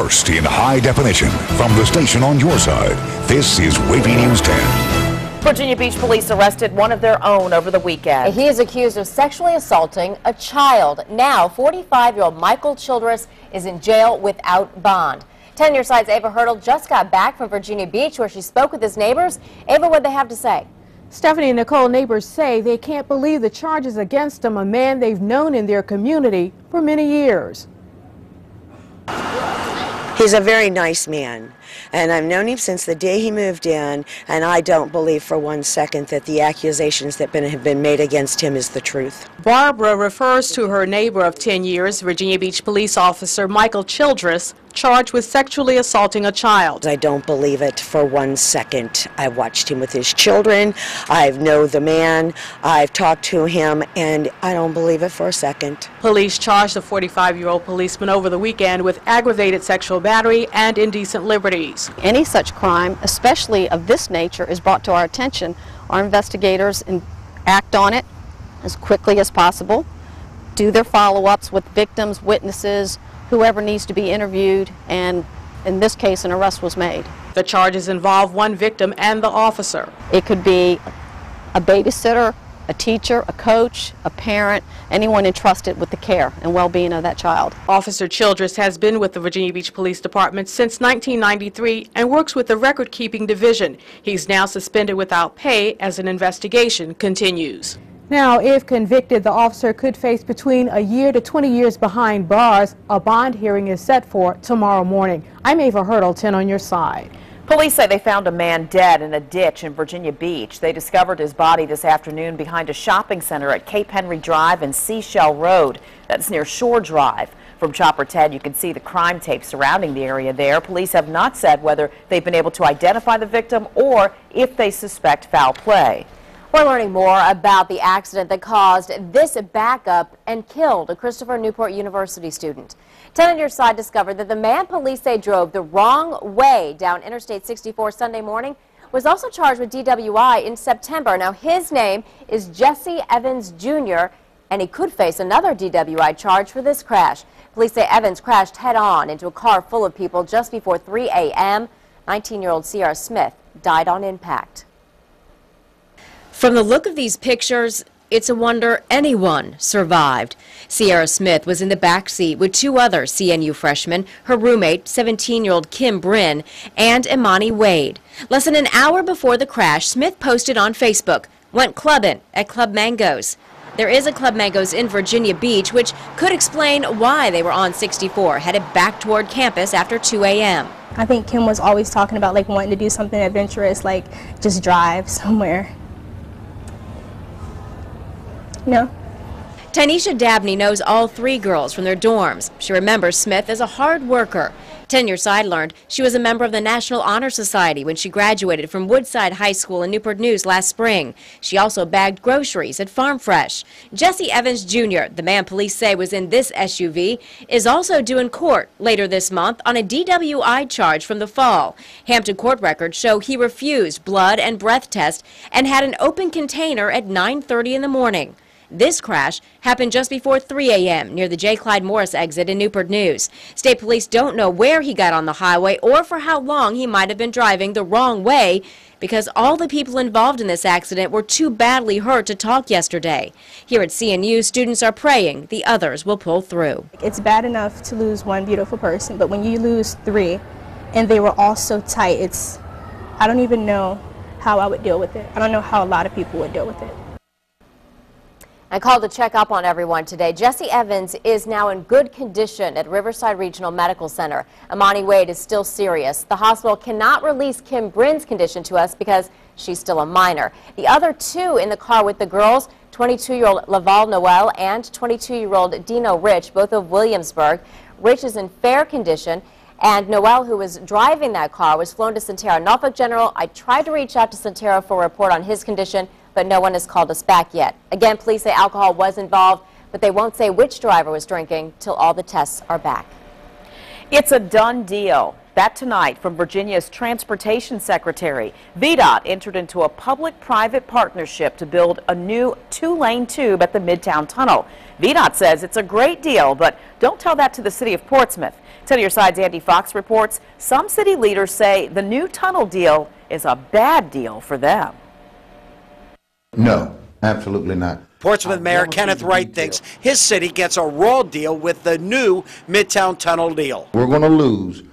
first in high definition from the station on your side. This is WAVY News 10. Virginia Beach police arrested one of their own over the weekend. He is accused of sexually assaulting a child. Now, 45-year-old Michael Childress is in jail without bond. 10 Your Side's Ava Hurdle just got back from Virginia Beach, where she spoke with his neighbors. Ava, what they have to say? Stephanie and Nicole, neighbors say they can't believe the charges against him, a man they've known in their community for many years. He's a very nice man, and I've known him since the day he moved in, and I don't believe for one second that the accusations that have been made against him is the truth. Barbara refers to her neighbor of 10 years, Virginia Beach police officer Michael Childress, charged with sexually assaulting a child. I don't believe it for one second. I watched him with his children. I know the man. I've talked to him, and I don't believe it for a second. Police charged the 45-year-old policeman over the weekend with aggravated sexual battery and indecent liberties. Any such crime, especially of this nature, is brought to our attention. Our investigators act on it as quickly as possible, do their follow-ups with victims, witnesses, whoever needs to be interviewed, and in this case an arrest was made. The charges involve one victim and the officer. It could be a babysitter, a teacher, a coach, a parent, anyone entrusted with the care and well-being of that child. Officer Childress has been with the Virginia Beach Police Department since 1993 and works with the record-keeping division. He's now suspended without pay as an investigation continues. Now, if convicted, the officer could face between a year to 20 years behind bars. A bond hearing is set for tomorrow morning. I'm Ava Hurdle, 10 on your side. Police say they found a man dead in a ditch in Virginia Beach. They discovered his body this afternoon behind a shopping center at Cape Henry Drive and Seashell Road. That's near Shore Drive. From Chopper 10, you can see the crime tape surrounding the area there. Police have not said whether they've been able to identify the victim or if they suspect foul play. We're learning more about the accident that caused this backup and killed a Christopher Newport University student. 10 on Your Side discovered that the man police say drove the wrong way down Interstate 64 Sunday morning was also charged with DWI in September. Now, his name is Jesse Evans Jr., and he could face another DWI charge for this crash. Police say Evans crashed head-on into a car full of people just before 3 a.m. 19-year-old Sierra Smith died on impact. From the look of these pictures, it's a wonder anyone survived. Sierra Smith was in the back seat with two other CNU freshmen, her roommate, 17-year-old Kim Bryn, and Imani Wade. Less than an hour before the crash, Smith posted on Facebook, "Went clubbing at Club Mangoes." There is a Club Mangoes in Virginia Beach, which could explain why they were on 64, headed back toward campus after 2 a.m. I think Kim was always talking about wanting to do something adventurous, like just drive somewhere. No. Tanisha Dabney knows all three girls from their dorms. She remembers Smith as a hard worker. 10 Your Side learned she was a member of the National Honor Society when she graduated from Woodside High School in Newport News last spring. She also bagged groceries at Farm Fresh. Jesse Evans Jr., the man police say was in this SUV, is also due in court later this month on a DWI charge from the fall. Hampton court records show he refused blood and breath tests and had an open container at 9:30 in the morning. This crash happened just before 3 a.m. near the J. Clyde Morris exit in Newport News. State police don't know where he got on the highway or for how long he might have been driving the wrong way because all the people involved in this accident were too badly hurt to talk yesterday. Here at CNU, students are praying the others will pull through. It's bad enough to lose one beautiful person, but when you lose three and they were all so tight, I don't even know how I would deal with it. I don't know how a lot of people would deal with it. I called to check up on everyone today. Jesse Evans is now in good condition at Riverside Regional Medical Center. Imani Wade is still serious. The hospital cannot release Kim Bryn's condition to us because she's still a minor. The other two in the car with the girls, 22-year-old Laval Noel and 22-year-old Dino Rich, both of Williamsburg. Rich is in fair condition, and Noel, who was driving that car, was flown to Centera. Norfolk General, I tried to reach out to Centera for a report on his condition, but no one has called us back yet. Again, police say alcohol was involved, but they won't say which driver was drinking till all the tests are back. It's a done deal. That tonight from Virginia's Transportation Secretary. VDOT entered into a public-private partnership to build a new 2-lane tube at the Midtown Tunnel. VDOT says it's a great deal, but don't tell that to the city of Portsmouth. 10 on your side's Andy Fox reports some city leaders say the new tunnel deal is a bad deal for them. No, absolutely not. Portsmouth Mayor Kenneth Wright thinks his city gets a raw deal with the new Midtown Tunnel deal. We're going to lose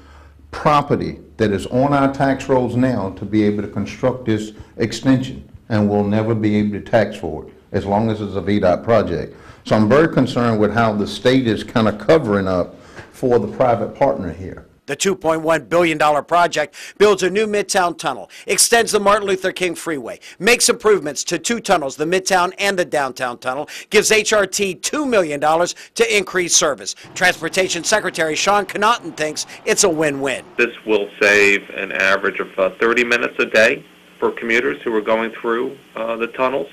property that is on our tax rolls now to be able to construct this extension, and we'll never be able to tax for it as long as it's a VDOT project. So I'm very concerned with how the state is kind of covering up for the private partner here. The $2.1 billion project builds a new Midtown Tunnel, extends the Martin Luther King Freeway, makes improvements to 2 tunnels, the Midtown and the Downtown Tunnel, gives HRT $2 million to increase service. Transportation Secretary Sean Connaughton thinks it's a win-win. This will save an average of 30 minutes a day for commuters who are going through the tunnels.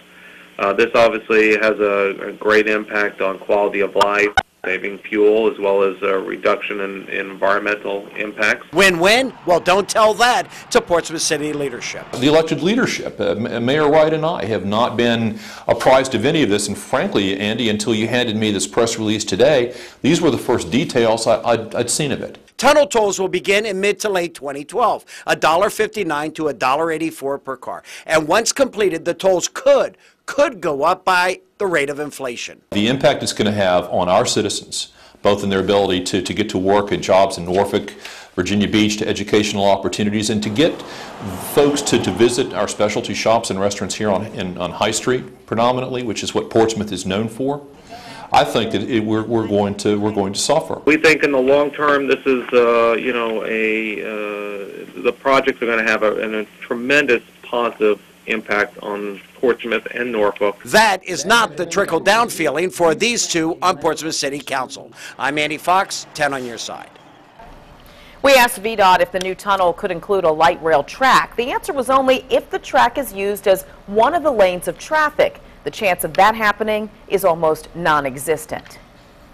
This obviously has a great impact on quality of life, saving fuel as well as a reduction in environmental impacts. Win-win? Well, don't tell that to Portsmouth City leadership. The elected leadership, Mayor Wright and I, have not been apprised of any of this, and frankly, Andy, until you handed me this press release today, these were the first details I'd seen of it. Tunnel tolls will begin in mid to late 2012, $1.59 to $1.84 per car. And once completed, the tolls could go up by the rate of inflation. The impact it's going to have on our citizens, both in their ability to get to work and jobs in Norfolk, Virginia Beach, to educational opportunities, and to get folks to visit our specialty shops and restaurants here on High Street predominantly, which is what Portsmouth is known for. I think that we're going to suffer. We think in the long term, this is the projects are going to have a tremendous positive impact on Portsmouth and Norfolk. That is not the trickle-down feeling for these two on Portsmouth City Council. I'm Andy Fox, 10 on your side. We asked VDOT if the new tunnel could include a light rail track. The answer was only if the track is used as one of the lanes of traffic. The chance of that happening is almost non-existent.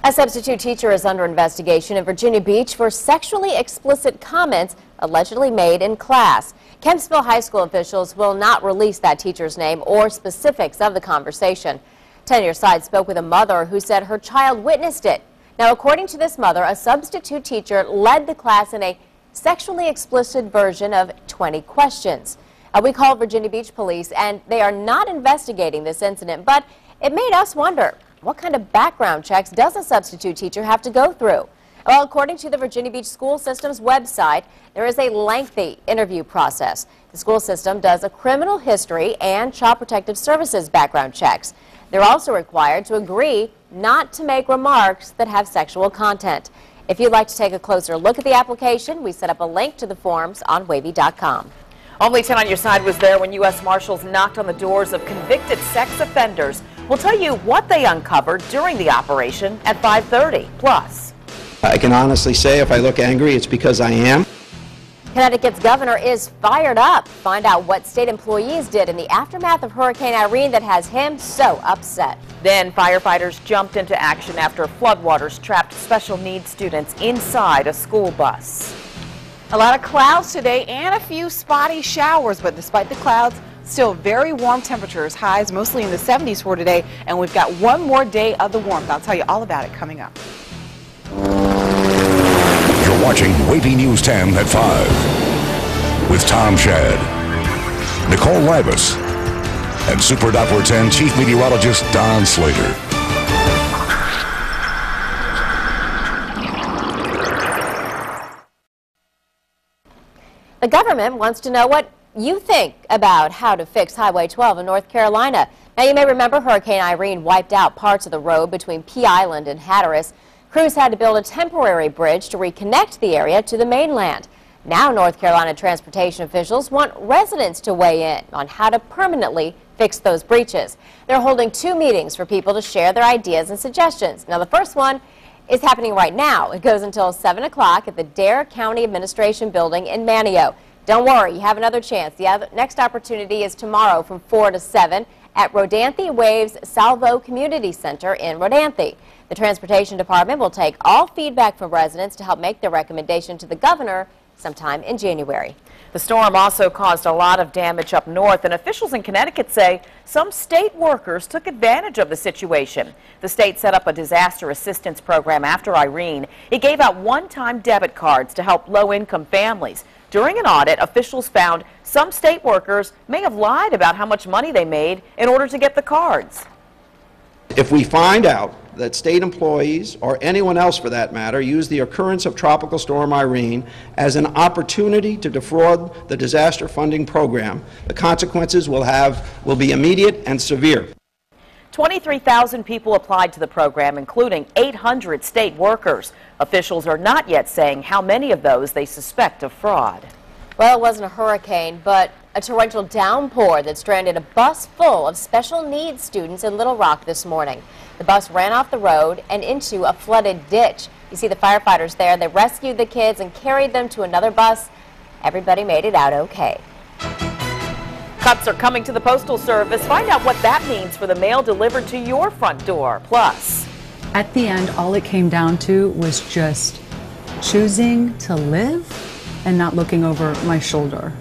A substitute teacher is under investigation in Virginia Beach for sexually explicit comments allegedly made in class. Kempsville High School officials will not release that teacher's name or specifics of the conversation. 10 on your side spoke with a mother who said her child witnessed it. Now, according to this mother, a substitute teacher led the class in a sexually explicit version of 20 questions. We called Virginia Beach Police, and they are not investigating this incident, but it made us wonder, what kind of background checks does a substitute teacher have to go through? Well, according to the Virginia Beach School System's website, there is a lengthy interview process. The school system does a criminal history and Child Protective Services background checks. They're also required to agree not to make remarks that have sexual content. If you'd like to take a closer look at the application, we set up a link to the forms on WAVY.com. Only 10 on your side was there when U.S. Marshals knocked on the doors of convicted sex offenders. We'll tell you what they uncovered during the operation at 5:30. Plus, I can honestly say if I look angry, it's because I am. Connecticut's governor is fired up. Find out what state employees did in the aftermath of Hurricane Irene that has him so upset. Then firefighters jumped into action after floodwaters trapped special needs students inside a school bus. A lot of clouds today and a few spotty showers, but despite the clouds, still very warm temperatures, highs mostly in the 70s for today, and we've got one more day of the warmth. I'll tell you all about it coming up. You're watching WAVY News 10 at 5 with Tom Shad, Nicole Libus, and Super Doppler 10 Chief Meteorologist Don Slater. The government wants to know what you think about how to fix Highway 12 in North Carolina. Now, you may remember Hurricane Irene wiped out parts of the road between Pea Island and Hatteras. Crews had to build a temporary bridge to reconnect the area to the mainland. Now, North Carolina transportation officials want residents to weigh in on how to permanently fix those breaches. They're holding 2 meetings for people to share their ideas and suggestions. Now, the first one is happening right now. It goes until 7 o'clock at the Dare County Administration Building in Manio. Don't worry, you have another chance. The next opportunity is tomorrow from 4 to 7 at Rodanthe Waves Salvo Community Center in Rodanthe. The Transportation Department will take all feedback from residents to help make their recommendation to the governor sometime in January. The storm also caused a lot of damage up north, and officials in Connecticut say some state workers took advantage of the situation. The state set up a disaster assistance program after Irene. It gave out one-time debit cards to help low-income families. During an audit, officials found some state workers may have lied about how much money they made in order to get the cards. If we find out that state employees, or anyone else for that matter, use the occurrence of Tropical Storm Irene as an opportunity to defraud the disaster funding program, the consequences will be immediate and severe. 23,000 people applied to the program, including 800 state workers. Officials are not yet saying how many of those they suspect of fraud. Well, it wasn't a hurricane, but a torrential downpour that stranded a bus full of special needs students in Little Rock this morning. The bus ran off the road and into a flooded ditch. You see the firefighters there. They rescued the kids and carried them to another bus. Everybody made it out okay. Cuts are coming to the Postal Service. Find out what that means for the mail delivered to your front door. Plus, at the end, all it came down to was just choosing to live and not looking over my shoulder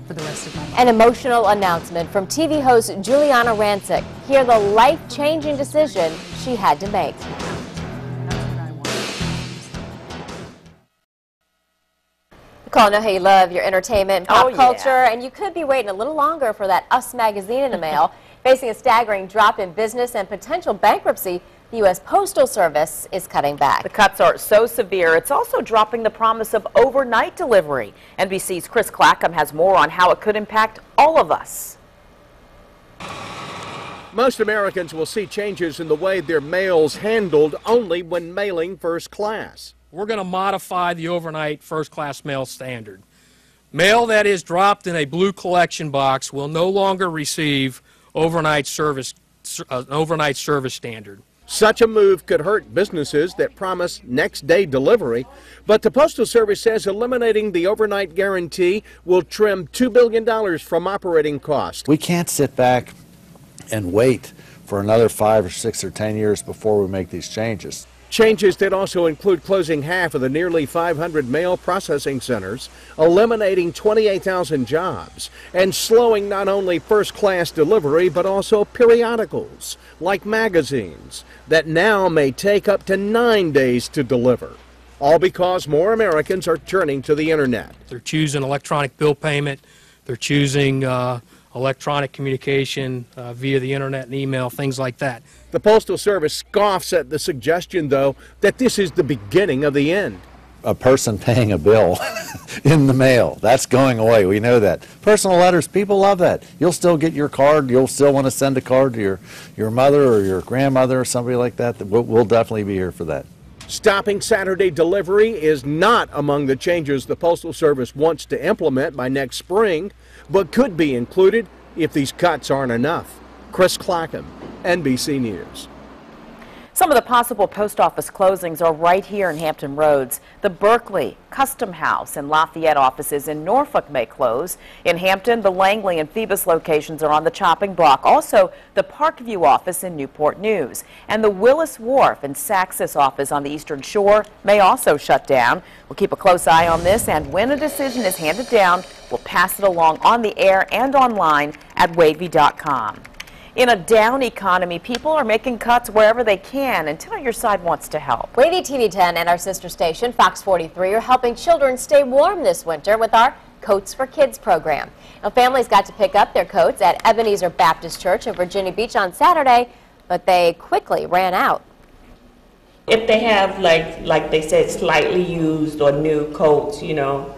for the rest of my life. An emotional announcement from TV host Juliana Rancic. Hear the life-changing decision she had to make. Nicole, I know how you love your entertainment and pop culture, and you could be waiting a little longer for that Us magazine in the mail. Facing a staggering drop in business and potential bankruptcy, the U.S. Postal Service is cutting back. The cuts are so severe, it's also dropping the promise of overnight delivery. NBC's Chris Clackham has more on how it could impact all of us. Most Americans will see changes in the way their mail's handled only when mailing first class. We're going to modify the overnight first class mail standard. Mail that is dropped in a blue collection box will no longer receive overnight service standard. Such a move could hurt businesses that promise next-day delivery, but the Postal Service says eliminating the overnight guarantee will trim $2 billion from operating costs. We can't sit back and wait for another 5 or 6 or 10 years before we make these changes. Changes that also include closing half of the nearly 500 mail processing centers, eliminating 28,000 jobs, and slowing not only first-class delivery but also periodicals, like magazines, that now may take up to 9 days to deliver. All because more Americans are turning to the Internet. They're choosing electronic bill payment. They're choosing electronic communication via the Internet and email, things like that. The Postal Service scoffs at the suggestion, though, that this is the beginning of the end. A person paying a bill in the mail, that's going away. We know that. Personal letters, people love that. You'll still get your card. You'll still want to send a card to your mother or your grandmother or somebody like that. We'll definitely be here for that. Stopping Saturday delivery is not among the changes the Postal Service wants to implement by next spring, but could be included if these cuts aren't enough. Chris Clackham, NBC News. Some of the possible post office closings are right here in Hampton Roads. The Berkeley, Custom House, and Lafayette offices in Norfolk may close. In Hampton, the Langley and Phoebus locations are on the chopping block. Also, the Parkview office in Newport News. And the Willis Wharf and Saxis office on the Eastern Shore may also shut down. We'll keep a close eye on this, and when a decision is handed down, we'll pass it along on the air and online at WAVY.com. In a down economy, people are making cuts wherever they can, and 10 on Your Side wants to help. WAVY TV 10 and our sister station, Fox 43, are helping children stay warm this winter with our Coats for Kids program. Now, families got to pick up their coats at Ebenezer Baptist Church in Virginia Beach on Saturday, but they quickly ran out. If they have, like they said, slightly used or new coats, you know,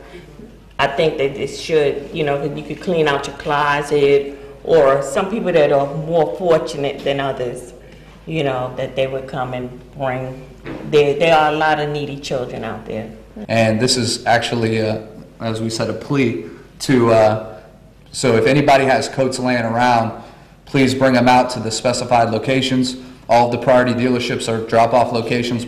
I think that it should, you know, you could clean out your closet. Or some people that are more fortunate than others, you know, that they would come and bring. There are a lot of needy children out there. And this is actually, as we said, a plea to, so if anybody has coats laying around, please bring them out to the specified locations. All of the priority dealerships are drop-off locations.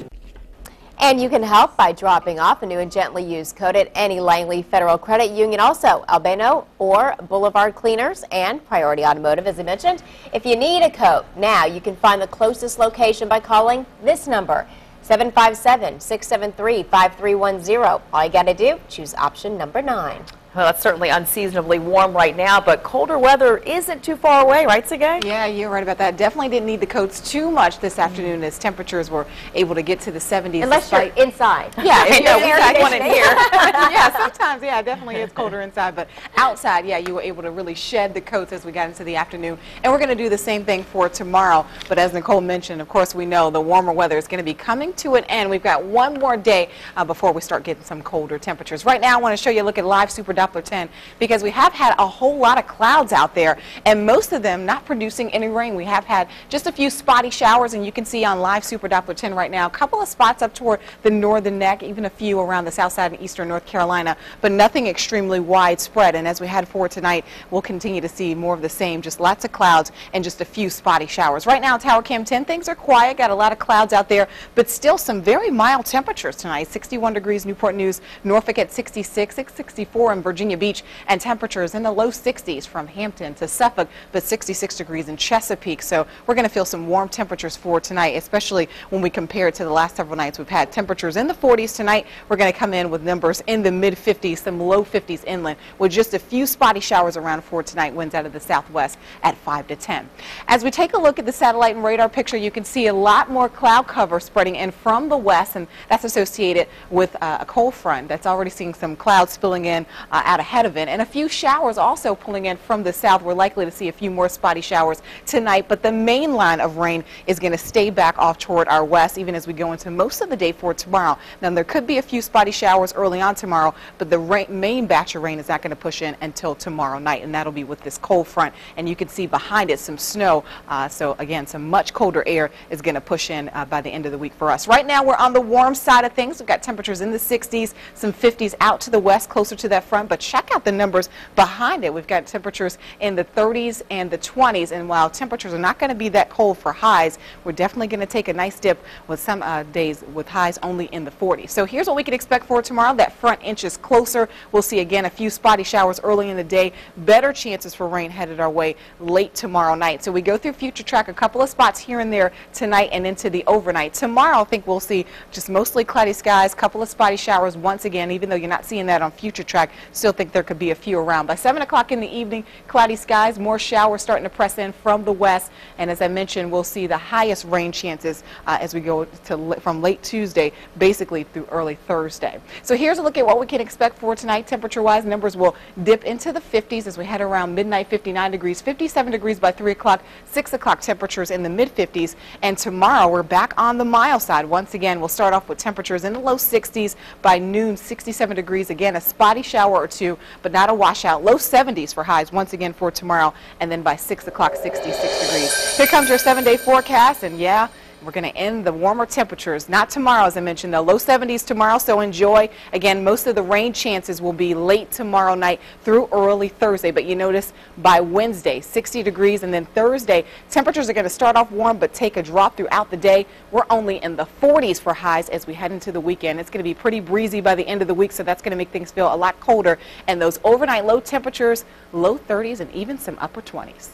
And you can help by dropping off a new and gently used coat at any Langley Federal Credit Union, also Albano or Boulevard Cleaners and Priority Automotive, as I mentioned. If you need a coat, now you can find the closest location by calling this number, 757-673-5310. All you got to do, choose option number 9. Well, it's certainly unseasonably warm right now, but colder weather isn't too far away, right, Sergey? Yeah, you're right about that. Definitely didn't need the coats too much this afternoon as temperatures were able to get to the 70s. Unless you're inside. Yeah, if know, we had one in here. Yeah, sometimes, yeah, definitely it's colder inside, but outside, yeah, you were able to really shed the coats as we got into the afternoon. And we're going to do the same thing for tomorrow. But as Nicole mentioned, of course, we know the warmer weather is going to be coming to an end. We've got one more day before we start getting some colder temperatures. Right now, I want to show you a look at live Super Doppler 10 because we have had a whole lot of clouds out there, and most of them not producing any rain. We have had just a few spotty showers, and you can see on live Super Doppler 10 right now, a couple of spots up toward the northern neck, even a few around the south side and eastern North Carolina, but nothing extremely widespread. And as we head forward tonight, we'll continue to see more of the same, just lots of clouds and just a few spotty showers. Right now, Tower Cam 10, things are quiet, got a lot of clouds out there, but still some very mild temperatures tonight. 61 degrees Newport News, Norfolk at 66, 64 in Virginia Beach, and temperatures in the low 60s from Hampton to Suffolk, but 66 degrees in Chesapeake. So we're going to feel some warm temperatures for tonight, especially when we compare it to the last several nights. We've had temperatures in the 40s tonight. We're going to come in with numbers in the mid 50s, some low 50s inland, with just a few spotty showers around for tonight. Winds out of the southwest at 5 to 10. As we take a look at the satellite and radar picture, you can see a lot more cloud cover spreading in from the west, and that's associated with a cold front that's already seeing some clouds spilling in out ahead of it, and a few showers also pulling in from the south. We're likely to see a few more spotty showers tonight, but the main line of rain is going to stay back off toward our west even as we go into most of the day for tomorrow. Now, there could be a few spotty showers early on tomorrow, but the main batch of rain is not going to push in until tomorrow night, and that'll be with this cold front, and you can see behind it some snow. So again, some much colder air is going to push in by the end of the week for us. Right now, we're on the warm side of things. We've got temperatures in the 60s, some 50s out to the west, closer to that front, but check out the numbers behind it. We've got temperatures in the 30s and the 20s, and while temperatures are not going to be that cold for highs, we're definitely going to take a nice dip with some days with highs only in the 40s. So here's what we can expect for tomorrow. That front inches closer. We'll see again a few spotty showers early in the day. Better chances for rain headed our way late tomorrow night. So we go through Future Track, a couple of spots here and there tonight and into the overnight. Tomorrow, I think we'll see just mostly cloudy skies, couple of spotty showers once again, even though you're not seeing that on Future Track. Still think there could be a few around. By 7 o'clock in the evening, cloudy skies, more showers starting to press in from the west, and as I mentioned, we'll see the highest rain chances as we go to from late Tuesday basically through early Thursday. So here's a look at what we can expect for tonight. Temperature-wise, numbers will dip into the 50s as we head around midnight. 59 degrees, 57 degrees by 3 o'clock, 6 o'clock temperatures in the mid-50s, and tomorrow we're back on the mild side. Once again, we'll start off with temperatures in the low 60s. By noon, 67 degrees. Again, a spotty shower or two, but not a washout. Low 70s for highs once again for tomorrow, and then by 6 o'clock, 66 degrees. Here comes your 7-day forecast, and yeah, we're going to end the warmer temperatures. Not tomorrow, as I mentioned, though. Low 70s tomorrow, so enjoy. Again, most of the rain chances will be late tomorrow night through early Thursday. But you notice by Wednesday, 60 degrees, and then Thursday, temperatures are going to start off warm but take a drop throughout the day. We're only in the 40s for highs as we head into the weekend. It's going to be pretty breezy by the end of the week, so that's going to make things feel a lot colder. And those overnight low temperatures, low 30s and even some upper 20s.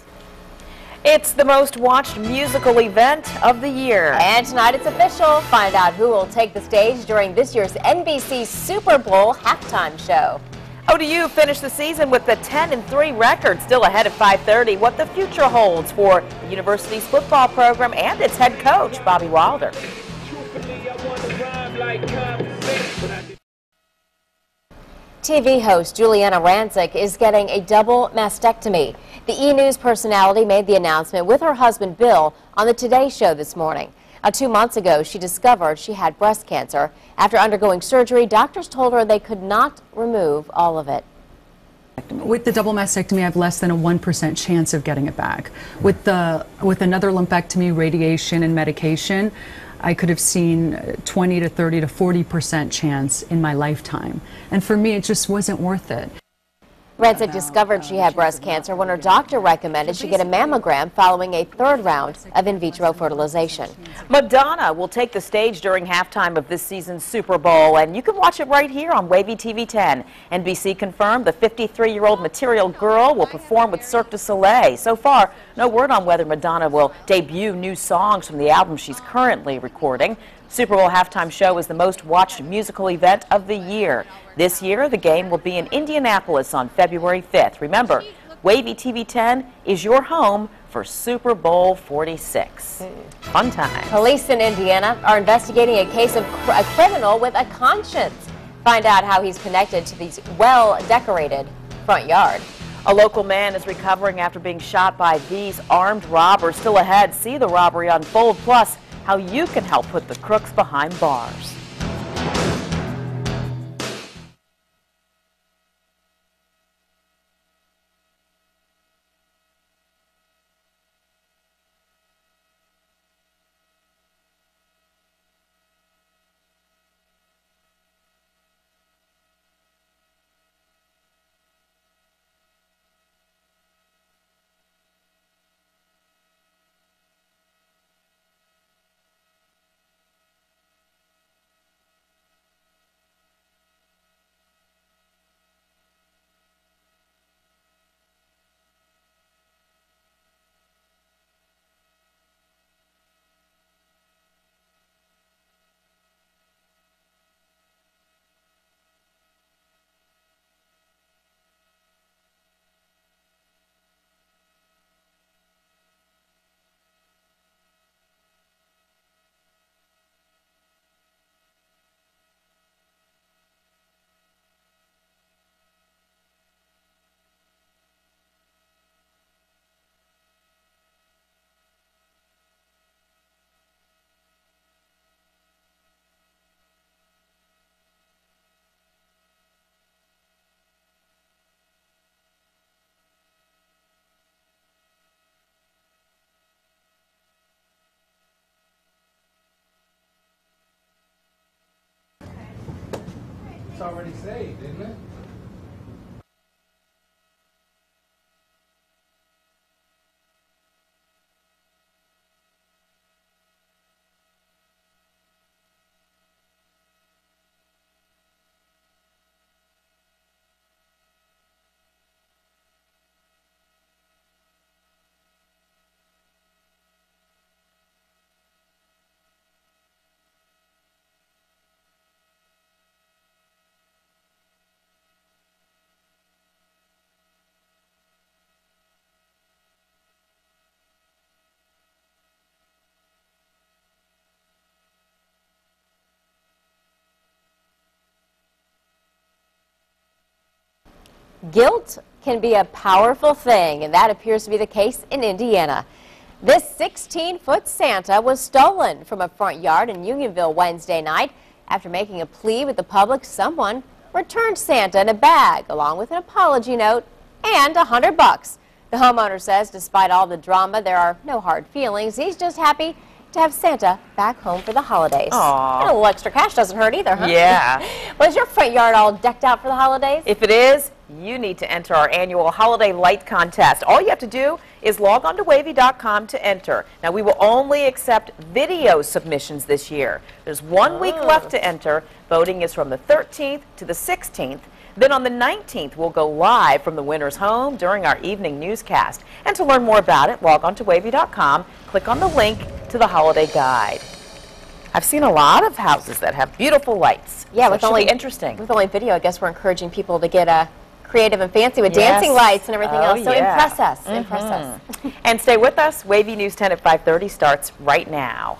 It's the most watched musical event of the year. And tonight it's official. Find out who will take the stage during this year's NBC Super Bowl halftime show. ODU finished the season with the 10-3 record, still ahead at 5:30. What the future holds for the university's football program and its head coach, Bobby Wilder. TV host Juliana Rancic is getting a double mastectomy. The E! News personality made the announcement with her husband Bill on the Today Show this morning. 2 months ago, she discovered she had breast cancer. After undergoing surgery, doctors told her they could not remove all of it. With the double mastectomy, I have less than a 1% chance of getting it back. With another lumpectomy, radiation, and medication, I could have seen 20 to 30 to 40% chance in my lifetime. And for me, it just wasn't worth it. Rancic discovered she had breast cancer when her doctor recommended she get a mammogram following a third round of in vitro fertilization. Madonna will take the stage during halftime of this season's Super Bowl, and you can watch it right here on WAVY TV 10. NBC confirmed the 53-year-old Material Girl will perform with Cirque du Soleil. So far, no word on whether Madonna will debut new songs from the album she's currently recording. Super Bowl halftime show is the most watched musical event of the year. This year, the game will be in Indianapolis on February 5th. Remember, WAVY TV 10 is your home for Super Bowl 46. Fun time. Police in Indiana are investigating a case of a criminal with a conscience. Find out how he's connected to these well-decorated front yard. A local man is recovering after being shot by these armed robbers. Still ahead, see the robbery unfold, plus how you can help put the crooks behind bars. It's already saved, isn't it? Guilt can be a powerful thing, and that appears to be the case in Indiana. This 16-foot Santa was stolen from a front yard in Unionville Wednesday night. After making a plea with the public, someone returned Santa in a bag, along with an apology note and $100. The homeowner says despite all the drama, there are no hard feelings. He's just happy to have Santa back home for the holidays. Aww. And a little extra cash doesn't hurt either, huh? Yeah. Was your front yard all decked out for the holidays? If it is, you need to enter our annual holiday light contest. All you have to do is log on to WAVY.com to enter. Now, we will only accept video submissions this year. There's 1 week left to enter. Voting is from the 13th to the 16th. Then on the 19th, we'll go live from the winner's home during our evening newscast. And to learn more about it, log on to WAVY.com, click on the link to the holiday guide. I've seen a lot of houses that have beautiful lights. Yeah, so with only interesting. With only video, I guess we're encouraging people to get creative and fancy with dancing lights and everything else. So impress us. Impress us. And stay with us. WAVY News 10 at 5:30 starts right now.